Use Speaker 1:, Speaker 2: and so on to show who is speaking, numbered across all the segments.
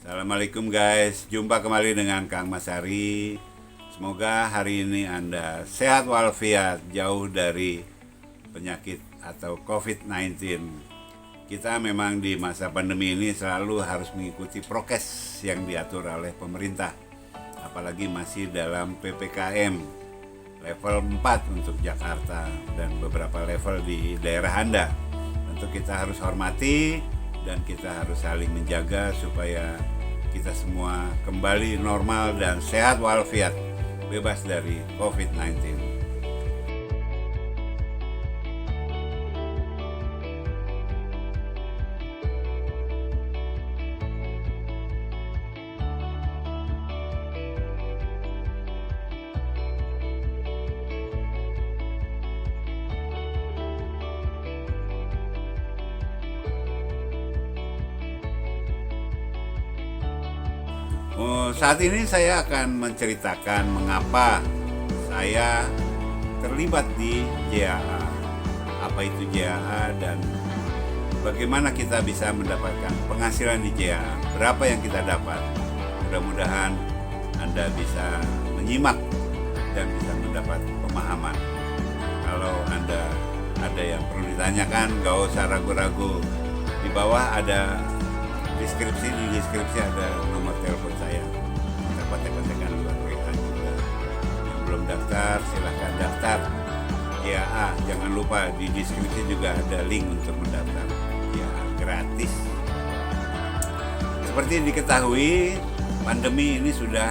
Speaker 1: Assalamualaikum guys, jumpa kembali dengan Kang Masari. Semoga hari ini Anda sehat walafiat, jauh dari penyakit atau COVID-19. Kita memang di masa pandemi ini selalu harus mengikuti prokes yang diatur oleh pemerintah. Apalagi masih dalam PPKM level 4 untuk Jakarta dan beberapa level di daerah Anda. Tentu kita harus hormati dan kita harus saling menjaga supaya kita semua kembali normal dan sehat walafiat, bebas dari COVID-19. Saat ini saya akan menceritakan mengapa saya terlibat di JAA, apa itu JAA dan bagaimana kita bisa mendapatkan penghasilan di JAA, berapa yang kita dapat. Mudah-mudahan Anda bisa menyimak dan bisa mendapat pemahaman. Kalau Anda ada yang perlu ditanyakan, gak usah ragu-ragu. Di bawah ada di deskripsi ada nomor telepon saya. Kontak-kontakan lewat WA juga. Yang belum daftar silahkan daftar JAA. Jangan lupa di deskripsi juga ada link untuk mendaftar. Ya, gratis. Seperti diketahui, pandemi ini sudah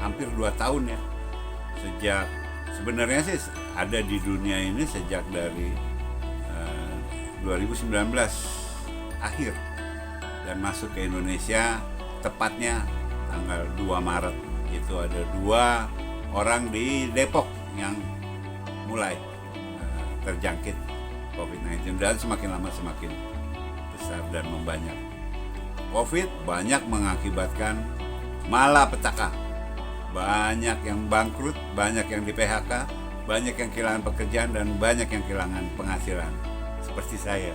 Speaker 1: hampir 2 tahun ya. Sebenarnya sih ada di dunia ini sejak dari 2019 akhir dan masuk ke Indonesia tepatnya tanggal 2 Maret. Itu ada 2 orang di Depok yang mulai terjangkit COVID-19 dan semakin lama semakin besar dan membanyak. COVID banyak mengakibatkan malapetaka, banyak yang bangkrut, banyak yang di PHK, banyak yang kehilangan pekerjaan dan banyak yang kehilangan penghasilan. Seperti saya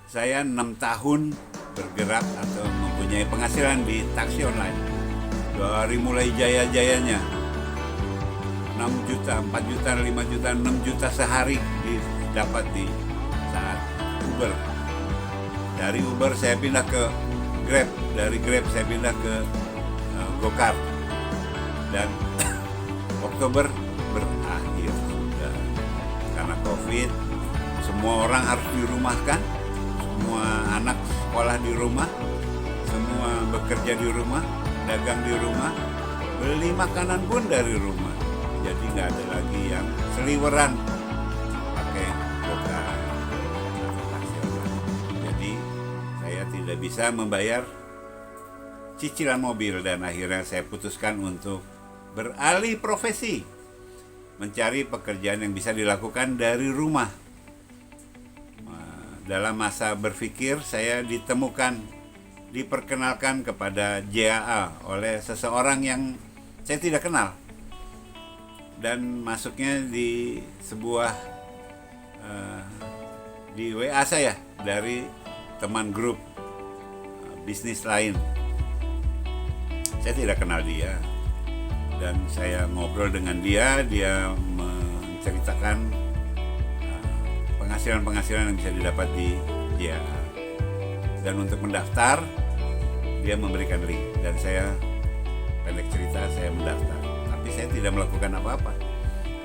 Speaker 1: saya 6 tahun bergerak atau mempunyai penghasilan di taksi online. Dari mulai jaya-jayanya 6 juta, 4 juta, 5 juta, 6 juta sehari didapat di saat Uber. Dari Uber saya pindah ke Grab, dari Grab saya pindah ke Gokar. Dan Oktober berakhir sudah. Karena Covid, semua orang harus dirumahkan. Semua anak sekolah di rumah, semua bekerja di rumah, dagang di rumah, beli makanan pun dari rumah. Jadi nggak ada lagi yang seliweran pakai Gokar atau taksi online. Jadi saya tidak bisa membayar cicilan mobil dan akhirnya saya putuskan untuk beralih profesi, mencari pekerjaan yang bisa dilakukan dari rumah. Dalam masa berpikir saya diperkenalkan kepada JAA oleh seseorang yang saya tidak kenal dan masuknya di sebuah di WA saya dari teman grup bisnis lain. Saya tidak kenal dia dan saya ngobrol dengan dia menceritakan penghasilan yang bisa didapat di JAA. Dan untuk mendaftar, dia memberikan link dan saya pendek cerita saya mendaftar. Tapi saya tidak melakukan apa-apa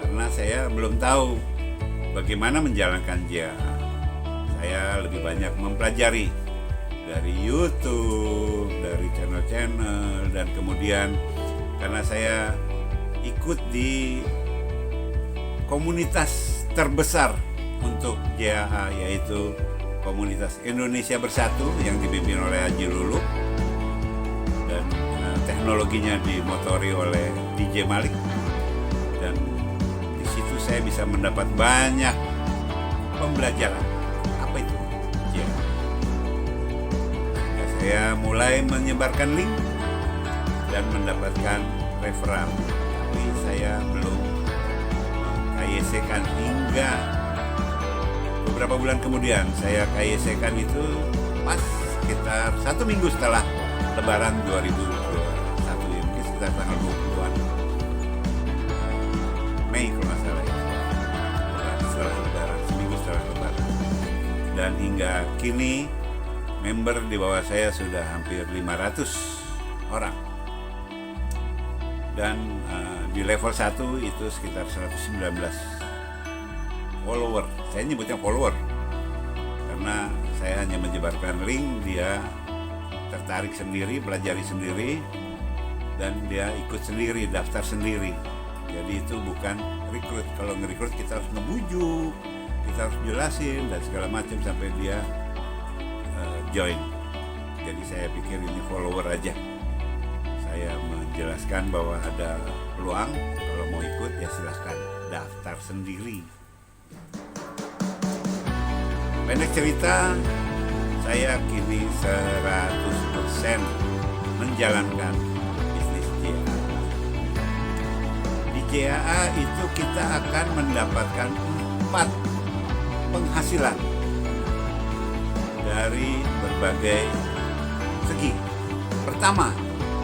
Speaker 1: karena saya belum tahu bagaimana menjalankan JAA. Saya lebih banyak mempelajari dari YouTube, dari channel-channel, dan kemudian karena saya ikut di komunitas terbesar untuk JAA, yaitu Komunitas Indonesia Bersatu yang dipimpin oleh Haji Lulu dan teknologinya dimotori oleh DJ Malik. Dan di situ saya bisa mendapat banyak pembelajaran apa itu JAA. Saya mulai menyebarkan link dan mendapatkan referral, tapi saya belum KYC-kan hingga beberapa bulan kemudian. Saya KYC-kan itu pas sekitar sekitar 1 minggu setelah Lebaran 2021, ya mungkin sekitar tanggal 20-an Mei kalau nggak salah ya, setelah Lebaran, seminggu setelah Lebaran. Dan hingga kini member di bawah saya sudah hampir 500 orang. Dan di level 1 itu sekitar 119 follower. Saya nyebutnya follower karena saya hanya menyebarkan link, dia tertarik sendiri, pelajari sendiri, dan dia ikut sendiri, daftar sendiri. Jadi itu bukan rekrut. Kalau nge-rekrut kita harus ngebujuk, kita harus jelasin dan segala macam sampai dia join. Jadi saya pikir ini follower aja. Saya menjelaskan bahwa ada peluang, kalau mau ikut ya silahkan daftar sendiri. Pendek cerita, saya kini 100% menjalankan bisnis JAA. Di JAA itu kita akan mendapatkan 4 penghasilan dari berbagai segi. Pertama,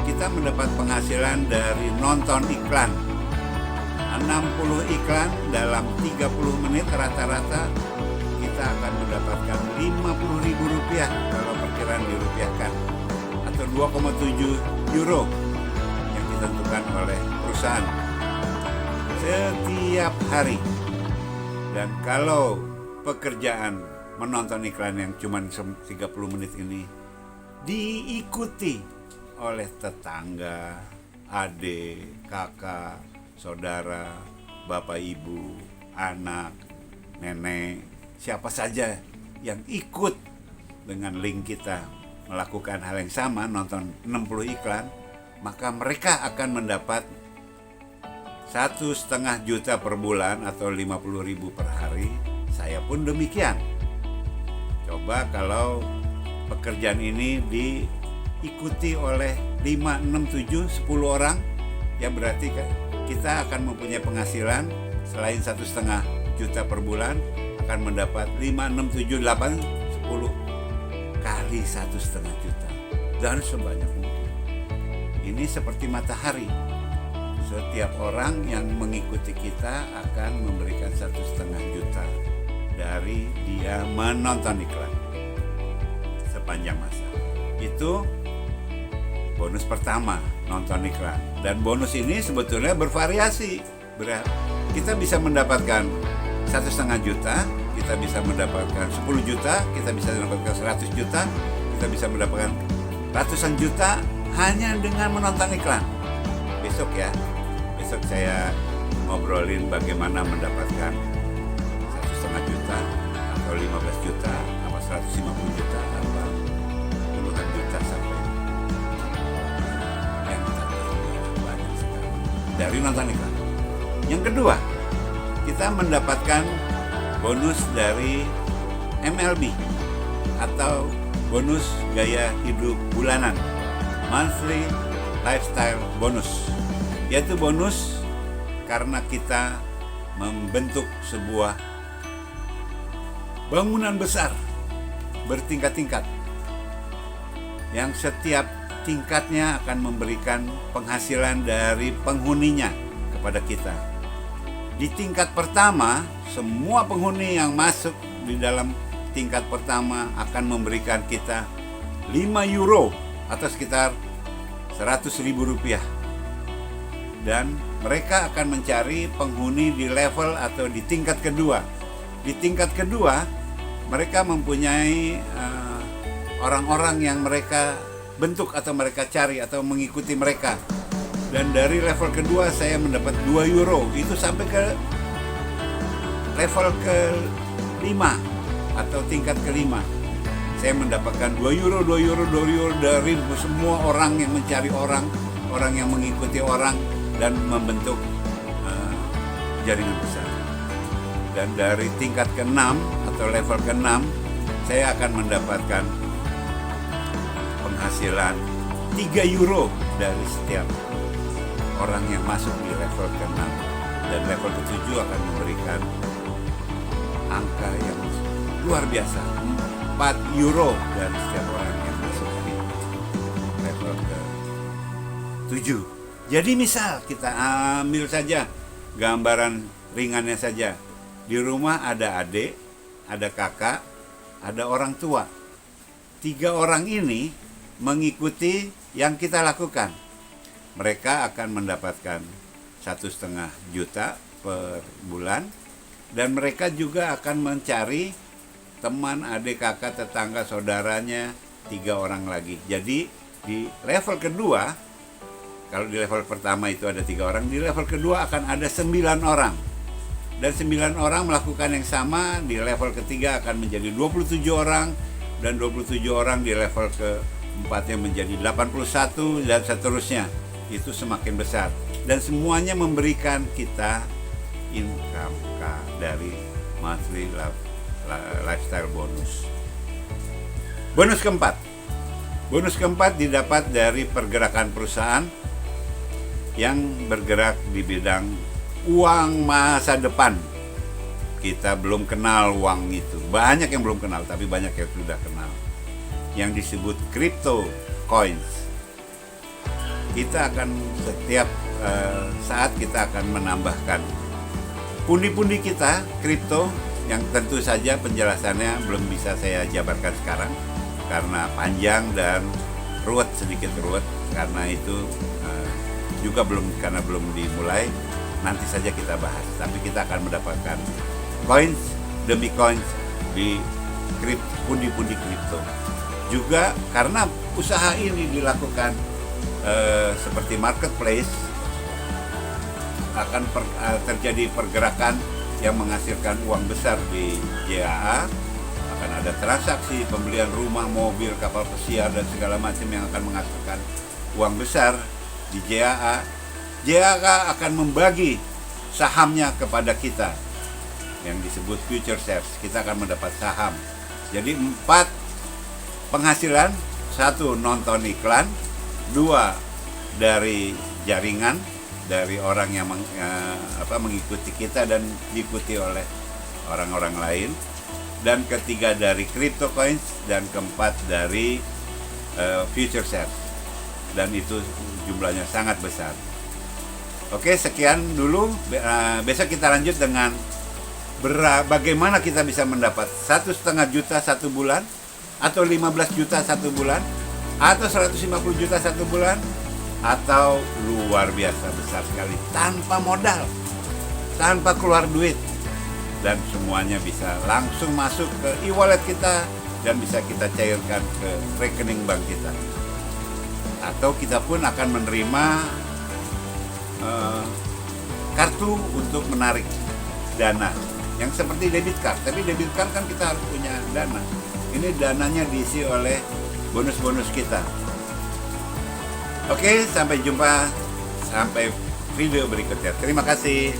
Speaker 1: kita mendapat penghasilan dari nonton iklan. 60 iklan dalam 30 menit rata-rata kita akan mendapatkan Rp50.000 kalau perkiraan dirupiahkan, atau 2,7 euro yang ditentukan oleh perusahaan setiap hari. Dan kalau pekerjaan menonton iklan yang cuma 30 menit ini diikuti oleh tetangga, adik, kakak, saudara, bapak, ibu, anak, nenek, siapa saja yang ikut dengan link kita melakukan hal yang sama, nonton 60 iklan, maka mereka akan mendapat 1,5 juta per bulan atau 50.000 per hari. Saya pun demikian. Coba kalau pekerjaan ini diikuti oleh 5, 6, 7, 10 orang, ya berarti kan kita akan mempunyai penghasilan selain 1,5 juta per bulan, akan mendapat 5, 6, 7, 8, 10 kali 1,5 juta dan sebanyak mungkin. Ini seperti matahari. Setiap orang yang mengikuti kita akan memberikan 1,5 juta dari dia menonton iklan sepanjang masa. Itu bonus pertama, nonton iklan. Dan bonus ini sebetulnya bervariasi. Kita bisa mendapatkan 1,5 juta, kita bisa mendapatkan 10 juta, kita bisa mendapatkan 100 juta, kita bisa mendapatkan ratusan juta hanya dengan menonton iklan. Besok saya ngobrolin bagaimana mendapatkan 1,5 juta atau 15 juta atau 150 juta atau puluhan juta sampai yang banyak sekali dari nonton iklan. Yang kedua, kita mendapatkan bonus dari MLB atau bonus gaya hidup bulanan, monthly lifestyle bonus, yaitu bonus karena kita membentuk sebuah bangunan besar bertingkat-tingkat yang setiap tingkatnya akan memberikan penghasilan dari penghuninya kepada kita. Di tingkat pertama, semua penghuni yang masuk di dalam tingkat pertama akan memberikan kita 5 euro atau sekitar Rp100.000. Dan mereka akan mencari penghuni di level atau di tingkat kedua. Di tingkat kedua, mereka mempunyai orang-orang yang mereka bentuk atau mereka cari atau mengikuti mereka. Dan dari level kedua saya mendapat 2 euro. Itu sampai ke level ke-5 atau tingkat ke-5. Saya mendapatkan 2 euro dari semua orang yang mencari orang yang mengikuti orang dan membentuk jaringan besar. Dan dari tingkat ke-6 atau level ke-6 saya akan mendapatkan penghasilan 3 euro dari setiap orang yang masuk di level ke-6. Dan level ke-7 akan memberikan angka yang luar biasa, 4 euro dari setiap orang yang masuk 7. Jadi misal kita ambil saja gambaran ringannya saja. Di rumah ada adik, ada kakak, ada orang tua. 3 orang ini mengikuti yang kita lakukan. Mereka akan mendapatkan 1,5 juta per bulan, dan mereka juga akan mencari teman, adik, kakak, tetangga, saudaranya 3 orang lagi. Jadi di level kedua, kalau di level pertama itu ada 3 orang, di level kedua akan ada 9 orang. Dan 9 orang melakukan yang sama, di level ketiga akan menjadi 27 orang, dan 27 orang di level keempatnya menjadi 81, dan seterusnya. Itu semakin besar. Dan semuanya memberikan kita income dari monthly lifestyle bonus. Bonus keempat. Bonus keempat didapat dari pergerakan perusahaan yang bergerak di bidang uang masa depan. Kita belum kenal uang itu. Banyak yang belum kenal, tapi banyak yang sudah kenal. Yang disebut crypto coins. Kita akan setiap saat kita akan menambahkan pundi-pundi kita kripto, yang tentu saja penjelasannya belum bisa saya jabarkan sekarang karena panjang dan sedikit ruwet, karena itu juga belum dimulai. Nanti saja kita bahas, tapi kita akan mendapatkan coins demi coins di pundi-pundi kripto. Juga karena usaha ini dilakukan seperti marketplace, akan terjadi pergerakan yang menghasilkan uang besar di JAA. Akan ada transaksi pembelian rumah, mobil, kapal pesiar, dan segala macam yang akan menghasilkan uang besar di JAA. JAA akan membagi sahamnya kepada kita yang disebut future shares. Kita akan mendapat saham. Jadi 4 penghasilan: 1 nonton iklan, 2 dari jaringan, dari orang yang mengikuti kita dan diikuti oleh orang-orang lain, dan ketiga dari crypto coins, dan keempat dari future shares, dan itu jumlahnya sangat besar. Oke, sekian dulu. Besok kita lanjut dengan bagaimana kita bisa mendapat 1,5 juta 1 bulan, atau 15 juta 1 bulan, atau 150 juta 1 bulan, atau luar biasa besar sekali tanpa modal, tanpa keluar duit, dan semuanya bisa langsung masuk ke e-wallet kita dan bisa kita cairkan ke rekening bank kita. Atau kita pun akan menerima kartu untuk menarik dana yang seperti debit card. Tapi debit card kan kita harus punya dana. Ini dananya diisi oleh bonus-bonus kita. Oke, sampai jumpa, sampai video berikutnya. Terima kasih.